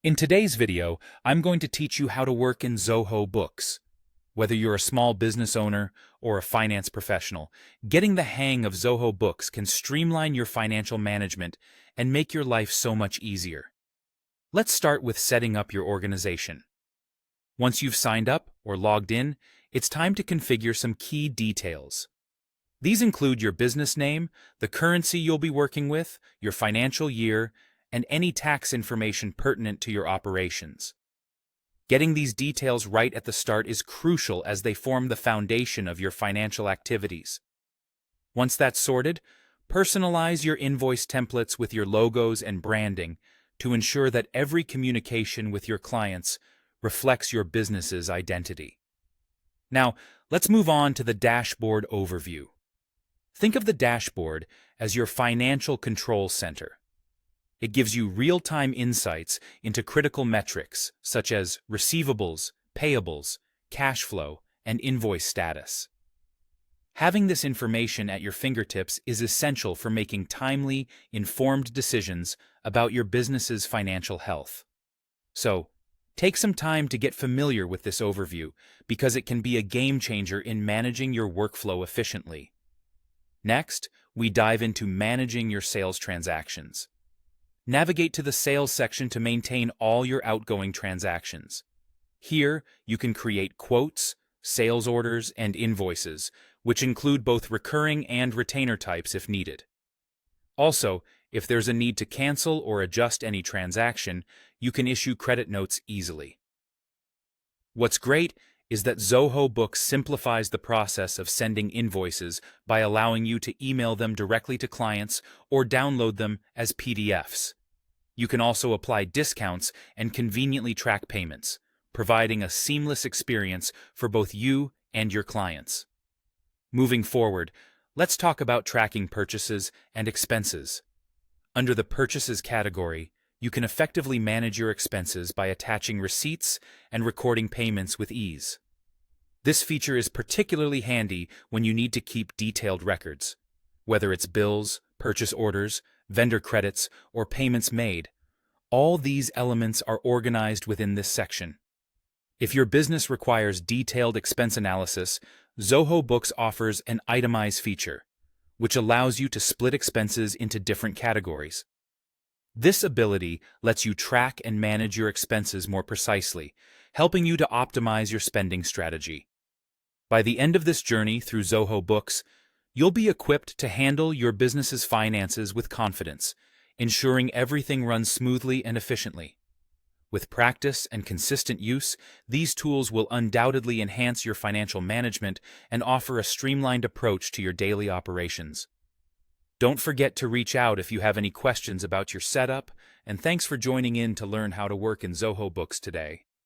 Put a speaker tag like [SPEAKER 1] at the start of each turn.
[SPEAKER 1] In today's video, I'm going to teach you how to work in Zoho Books. Whether you're a small business owner or a finance professional, getting the hang of Zoho Books can streamline your financial management and make your life so much easier. Let's start with setting up your organization. Once you've signed up or logged in, it's time to configure some key details. These include your business name, the currency you'll be working with, your financial year, and any tax information pertinent to your operations. Getting these details right at the start is crucial as they form the foundation of your financial activities. Once that's sorted, personalize your invoice templates with your logos and branding to ensure that every communication with your clients reflects your business's identity. Now, let's move on to the dashboard overview. Think of the dashboard as your financial control center. It gives you real-time insights into critical metrics such as receivables, payables, cash flow, and invoice status. Having this information at your fingertips is essential for making timely, informed decisions about your business's financial health. So, take some time to get familiar with this overview because it can be a game changer in managing your workflow efficiently. Next, we dive into managing your sales transactions. Navigate to the Sales section to maintain all your outgoing transactions. Here, you can create quotes, sales orders, and invoices, which include both recurring and retainer types if needed. Also, if there's a need to cancel or adjust any transaction, you can issue credit notes easily. What's great is that Zoho Books simplifies the process of sending invoices by allowing you to email them directly to clients or download them as PDFs. You can also apply discounts and conveniently track payments, providing a seamless experience for both you and your clients. Moving forward, let's talk about tracking purchases and expenses. Under the Purchases category, you can effectively manage your expenses by attaching receipts and recording payments with ease. This feature is particularly handy when you need to keep detailed records. Whether it's bills, purchase orders, vendor credits, or payments made, all these elements are organized within this section. If your business requires detailed expense analysis, Zoho Books offers an Itemize feature, which allows you to split expenses into different categories. This ability lets you track and manage your expenses more precisely, helping you to optimize your spending strategy. By the end of this journey through Zoho Books, you'll be equipped to handle your business's finances with confidence, ensuring everything runs smoothly and efficiently. With practice and consistent use, these tools will undoubtedly enhance your financial management and offer a streamlined approach to your daily operations. Don't forget to reach out if you have any questions about your setup, and thanks for joining in to learn how to work in Zoho Books today.